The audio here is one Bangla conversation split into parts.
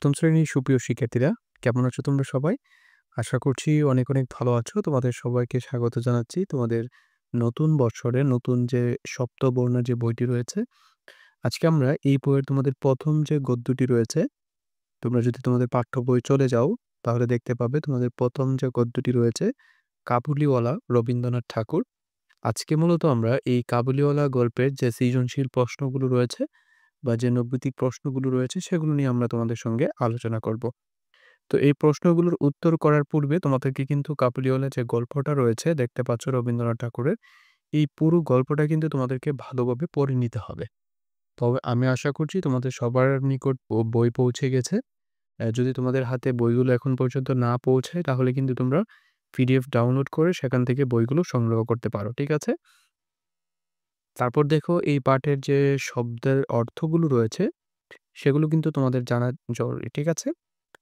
সপ্তম শ্রেণীর সুপ্রিয় শিক্ষার্থীরা, কেমন আছো তোমরা সবাই? আশা করছি অনেক, অনেক ভালো আছো। তোমাদের সবাইকে স্বাগত জানাচ্ছি তোমাদের নতুন বৎসরে নতুন যে সপ্তবর্ণ যে বইটি রয়েছে। আজকে আমরা এই বইয়ের তোমাদের ১ম যে গদ্যটি রয়েছে, তোমরা যদি তোমাদের পাঠ্য বই চলে যাও, তাহলে দেখতে পাবে তোমাদের ১ম যে গদ্যটি রয়েছে, 'কাবুলিওয়ালা' রবীন্দ্রনাথ ঠাকুর। আজকে মূলত আমরা এই 'কাবুলিওয়ালা' গল্পের যে সৃজনশীল প্রশ্নগুলো রয়েছে বা যে নৈবেদিক প্রশ্নগুলো রয়েছে, সেগুলো নিয়ে আমরা তোমাদের সঙ্গে আলোচনা করব। তো এই প্রশ্নগুলোর উত্তর করার পূর্বে তোমাদেরকে কিন্তু 'কাবুলিওয়ালা' যে গল্পটা রয়েছে দেখতে পাচ্ছ রবীন্দ্রনাথ ঠাকুরের, এই পুরো গল্পটা কিন্তু তোমাদেরকে ভালোভাবে পড়ে নিতে হবে। তবে আমি আশা করছি তোমাদের সবার নিকট বই পৌঁছে গেছে। যদি তোমাদের হাতে বইগুলো এখন পর্যন্ত না পৌঁছায়, তাহলে কিন্তু তোমরা পিডিএফ ডাউনলোড করে সেখান থেকে বইগুলো সংগ্রহ করতে পারো। ঠিক আছে? তারপর দেখো এই পাঠের যে শব্দের অর্থগুলো রয়েছে, সেগুলো কিন্তু তোমাদের জানা জরুরি। ঠিক আছে?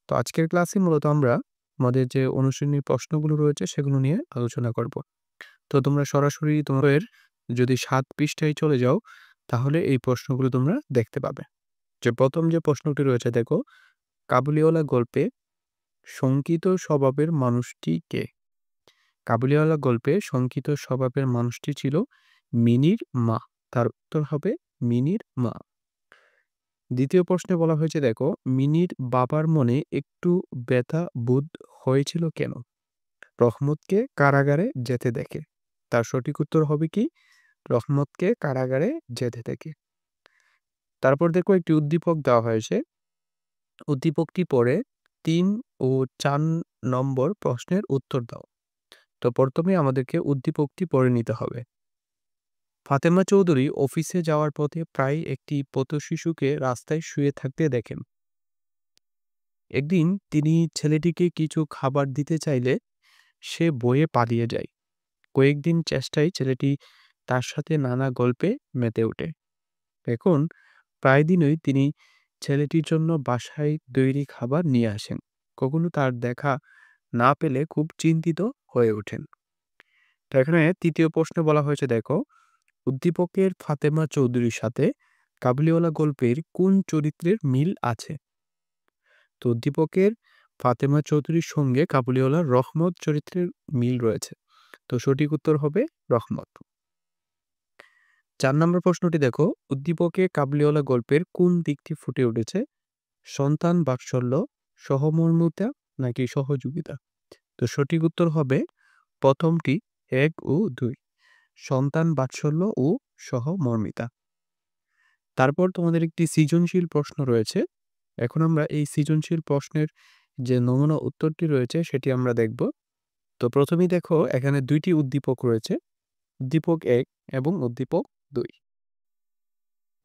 তো আজকের ক্লাসে মূলত আমরা আমাদের যে অনুশীলনী প্রশ্নগুলো রয়েছে সেগুলো নিয়ে আলোচনা করব। তো তোমরা সরাসরি তোমাদের যদি ৭ পৃষ্ঠায় চলে যাও, তাহলে এই প্রশ্নগুলো তোমরা দেখতে পাবে। যে ১ম যে প্রশ্নটি রয়েছে দেখো, কাবুলিওয়ালা গল্পে শঙ্কিত স্বভাবের মানুষটি কে? কাবুলিওয়ালা গল্পে শঙ্কিত স্বভাবের মানুষটি ছিল মিনির মা। তার উত্তর হবে মিনির মা। দ্বিতীয় প্রশ্নে বলা হয়েছে দেখো, মিনির বাবার মনে একটু ব্যথা বোধ হয়েছিল কেন? রহমতকে কারাগারে যেতে দেখে। তার সঠিক উত্তর হবে কি? রহমতকে কারাগারে যেতে দেখে। তারপর দেখো একটি উদ্দীপক দেওয়া হয়েছে। উদ্দীপকটি পড়ে ৩ ও ৪ নম্বর প্রশ্নের উত্তর দাও। তো প্রথমে আমাদেরকে উদ্দীপকটি পড়ে নিতে হবে। ফাতেমা চৌধুরী অফিসে যাওয়ার পথে প্রায় একটি পথশিশুকে রাস্তায় শুয়ে থাকতে দেখেন। একদিন তিনি ছেলেটিকে কিছু খাবার দিতে চাইলে সে ভয়ে পালিয়ে যায়। কয়েকদিন চেষ্টায় ছেলেটি তার সাথে নানা গল্পে মেতে ওঠে। এখন প্রায় দিনই তিনি ছেলেটির জন্য বাসায় তৈরি খাবার নিয়ে আসেন। কখনো তার দেখা না পেলে খুব চিন্তিত হয়ে ওঠেন। তো এখানে তৃতীয় প্রশ্নে বলা হয়েছে দেখো, উদ্দীপকের ফাতেমা চৌধুরীর সাথে কাবুলিওয়ালা গল্পের কোন চরিত্রের মিল আছে? তো উদ্দীপকের ফাতেমা চৌধুরীর সঙ্গে কাবুলিওয়ালার রহমত চরিত্রের মিল রয়েছে। তো সঠিক উত্তর হবে রহমত। ৪ নম্বর প্রশ্নটি দেখো, উদ্দীপকে কাবুলিওয়ালা গল্পের কোন দিকটি ফুটে উঠেছে? সন্তান বাৎসল্য, সহমর্মিতা নাকি সহযোগিতা? তো সঠিক উত্তর হবে প্রথমটি ১ ও ২, সন্তান বাৎসল্য ও সহমর্মিতা। তারপর তোমাদের একটি সৃজনশীল প্রশ্ন রয়েছে। এখন আমরা এই সৃজনশীল প্রশ্নের যে নমুনা উত্তরটি রয়েছে সেটি আমরা দেখব। তো প্রথমেই দেখো এখানে ২টি উদ্দীপক রয়েছে, উদ্দীপক ১ এবং উদ্দীপক ২।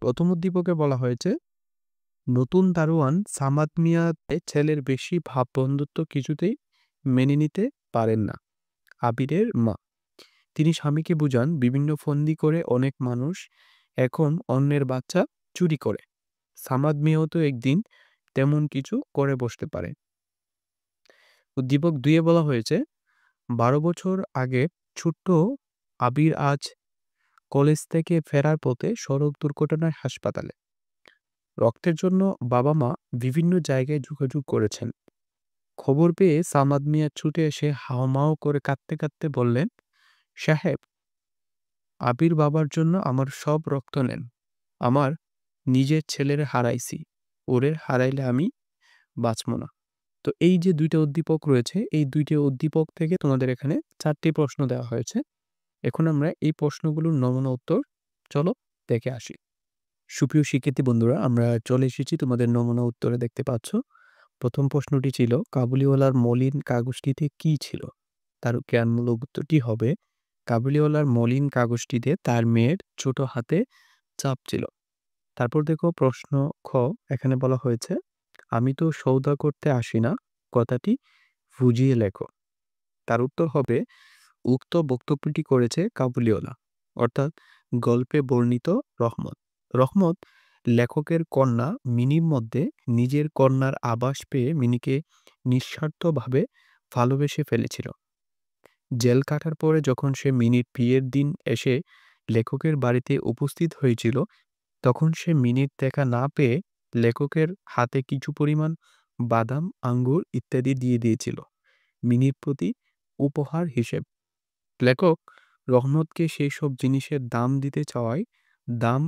প্রথম উদ্দীপকে বলা হয়েছে, নতুন দারোয়ান সামাদ মিয়া ছেলের বেশি ভাব বন্ধুত্ব কিছুতেই মেনে নিতে পারেন না। আবিরের মা, তিনি স্বামীকে বুঝান বিভিন্ন ফন্দি করে অনেক মানুষ এখন অন্যের বাচ্চা চুরি করে। সামাদ মিয়াও তো একদিন তেমন কিছু করে বসতে পারে। উদ্দীপক ২ এ বলা হয়েছে, ১২ বছর আগে ছোট্ট আবির আজ কলেজ থেকে ফেরার পথে সড়ক দুর্ঘটনায় হাসপাতালে। রক্তের জন্য বাবা মা বিভিন্ন জায়গায় যোগাযোগ করেছেন। খবর পেয়ে সামাদ মিয়া ছুটে এসে হাওমাও করে কাঁদতে কাঁদতে বললেন, সাহেব, আবির বাবার জন্য আমার সব রক্ত নেন। আমার নিজের ছেলের হারাইছি, ওরে হারাইলে আমি বাঁচব না। তো এই যে ২টা উদ্দীপক রয়েছে, এই ২টা উদ্দীপক থেকে তোমাদের এখানে ৪টি প্রশ্ন দেওয়া হয়েছে। এখন আমরা এই প্রশ্নগুলোর নমুনা উত্তর চলো দেখে আসি। সুপ্রিয় শিক্ষার্থী বন্ধুরা, আমরা চলে এসেছি তোমাদের নমুনা উত্তরে। দেখতে পাচ্ছ প্রথম প্রশ্নটি ছিল, কাবুলিওয়ালার মলিন কাগজটিতে কি ছিল? তার জ্ঞানমূলক উত্তরটি হবে, কাবুলিওয়ালার মলিন কাগজটিতে তার মেয়ের ছোট হাতে চাপ ছিল। তারপর দেখো প্রশ্ন খ, এখানে বলা হয়েছে, আমি তো সৌদা করতে আসি না, কথাটি বুঝিয়ে লেখো। তার উত্তর হবে, উক্ত বক্তব্যটি করেছে কাবুলিওয়ালা, অর্থাৎ গল্পে বর্ণিত রহমত। রহমত লেখকের কন্যা মিনির মধ্যে নিজের কন্যার আভাস পেয়ে মিনিকে নিঃস্বার্থভাবে ভালোবেসে ফেলেছিল। জেল কাটার পরে যখন সে মিনির বিয়ের দিন এসে লেখকের বাড়িতে উপস্থিত হয়েছিল, তখন সে মিনির দেখা না পেয়ে লেখকের হাতে কিছু পরিমাণ বাদাম, আঙ্গুর ইত্যাদি দিয়ে দিয়েছিল মিনির প্রতি উপহার হিসেবে। লেখক রহমতকে সেই সব জিনিসের দাম দিতে চাওয়ায় দাম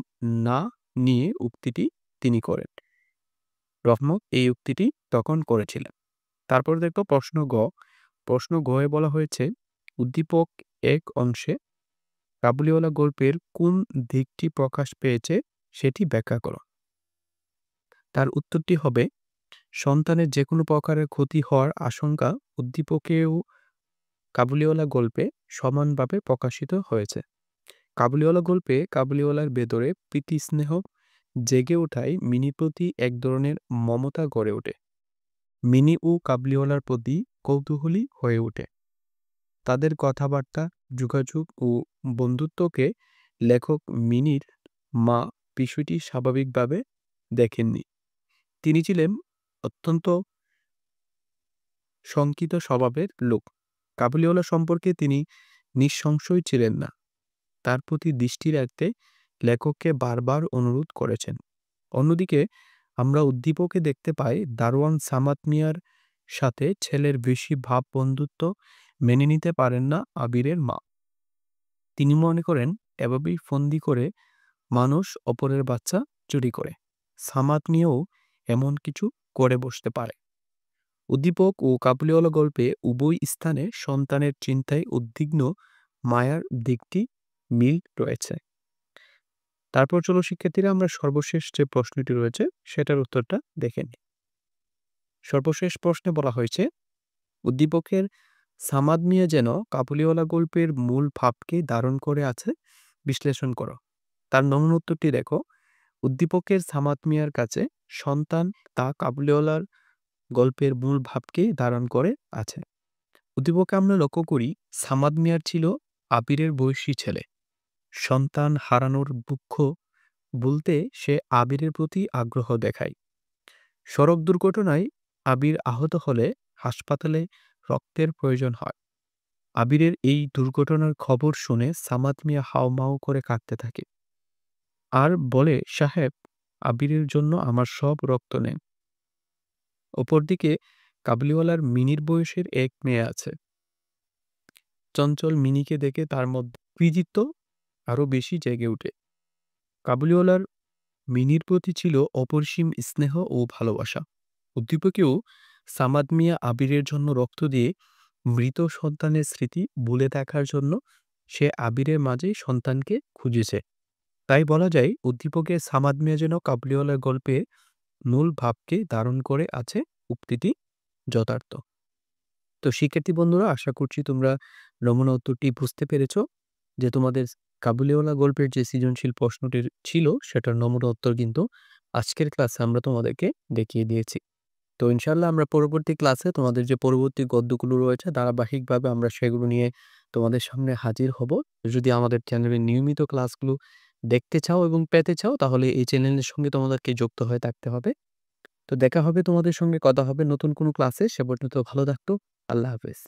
না নিয়ে উক্তিটি তিনি করেন। রহমত এই উক্তিটি তখন করেছিলেন। তারপর দেখো প্রশ্ন গ। প্রশ্ন গয়ে বলা হয়েছে উদ্দীপক এক অংশে কাবুলিওয়ালা গল্পের কোন দিকটি প্রকাশ পেয়েছে সেটি ব্যাখ্যা করো। তার উত্তরটি হবে সন্তানের যে কোনো প্রকারের ক্ষতি হওয়ার আশঙ্কা উদ্দীপকেও কাবুলিওয়ালা গল্পে সমানভাবে প্রকাশিত হয়েছে। কাবুলিওয়ালা গল্পে কাবুলিওয়ালার ভেতরে প্রীতি স্নেহ জেগে ওঠায় মিনির প্রতি এক ধরনের মমতা গড়ে ওঠে। মিনি ও কাবুলিওয়ালার প্রতি কৌতূহলী হয়ে ওঠে। তাদের কথাবার্তা, যোগাযোগ ও বন্ধুত্বকে লেখক মিনির মা বিষয়টি স্বাভাবিকভাবে দেখেননি। তিনি ছিলেন অত্যন্ত শঙ্কিত স্বভাবের লোক। কাবুলিওয়ালা সম্পর্কে তিনি নিঃসংশয় ছিলেন না। তার প্রতি দৃষ্টি রাখতে লেখককে বারবার অনুরোধ করেছেন। অন্যদিকে আমরা উদ্দীপকে দেখতে পাই দারোয়ান সামাদ মিয়ার সাথে ছেলের বেশি ভাব বন্ধুত্ব মেনে নিতে পারেন না আবিরের মা। তিনি মনে করেন এভাবেই ফন্দি করে মানুষ অপরের বাচ্চা চুরি করে। সামাদ মিয়াও এমন কিছু করে বসতে পারে। উদ্দীপক ও কাবুলিওয়ালা গল্পে উভয় স্থানে সন্তানের চিন্তায় উদ্বিগ্ন মায়ার দিকটি মিল রয়েছে। তারপর চলো শিক্ষার্থীরা আমরা সর্বশেষ যে প্রশ্নটি রয়েছে সেটার উত্তরটা দেখে নিই। সর্বশেষ প্রশ্নে বলা হয়েছে উদ্দীপকের সামাদ মিয়া যেন কাবুলিওয়ালা গল্পের মূল ভাবকে ধারণ করে আছে বিশ্লেষণ করো। তার নমুনা উত্তরটি দেখো। উদ্দীপকের সামাদ মিয়ার কাছে সন্তান তা কাবুলিওয়ালার গল্পের মূল ভাবকেই ধারণ করে আছে। উদ্দীপকে আমরা লক্ষ্য করি সামাদ মিয়ার ছিল আবিরের বয়সী ছেলে। সন্তান হারানোর দুঃখ বলতে সে আবিরের প্রতি আগ্রহ দেখায়। সড়ক দুর্ঘটনায় আবির আহত হলে হাসপাতালে রক্তের প্রয়োজন হয়। আবিরের এই দুর্ঘটনার খবর শুনে সামাদ মিয়া হাউমাউ করে কাঁদতে থাকে আর বলে, সাহেব, আবিরের জন্য আমার সব রক্ত নেন। অপরদিকে কাবুলিওয়ালার মিনির বয়সের এক মেয়ে আছে। চঞ্চল মিনিকে দেখে তার মধ্যে কৃতিত্ব আরো বেশি জেগে ওঠে। কাবুলিওয়ালার মিনির প্রতি ছিল অপরিসীম স্নেহ ও ভালোবাসা। উদ্দীপকেও সামাদ মিয়া আবিরের জন্য রক্ত দিয়ে মৃত সন্তানের স্মৃতি ভুলে দেখার জন্য সে আবিরের মাঝে সন্তানকে খুঁজেছে। তাই বলা যায় উদ্দীপকে সামাদ মিয়া যেন কাবুলিওয়ালার গল্পে মূল ভাবকে ধারণ করে আছে উক্তিটি যথার্থ। তো শিক্ষার্থী বন্ধুরা, আশা করছি তোমরা নমুনা উত্তরটি বুঝতে পেরেছ যে তোমাদের কাবুলিওয়ালা গল্পের যে সৃজনশীল প্রশ্নটি ছিল সেটার নমুনা উত্তর কিন্তু আজকের ক্লাসে আমরা তোমাদেরকে দেখিয়ে দিয়েছি। তো ইনশাল্লাহ আমরা পরবর্তী ক্লাসে তোমাদের যে পরবর্তী গদ্যগুলো রয়েছে ধারাবাহিকভাবে আমরা সেগুলো নিয়ে তোমাদের সামনে হাজির হব। যদি আমাদের চ্যানেলের নিয়মিত ক্লাসগুলো দেখতে চাও এবং পেতে চাও তাহলে এই চ্যানেলের সঙ্গে তোমাদেরকে যুক্ত হয়ে থাকতে হবে। তো দেখা হবে, তোমাদের সঙ্গে কথা হবে নতুন কোনো ক্লাসে। সে পর্যন্ত ভালো থাকো। আল্লাহ হাফেজ।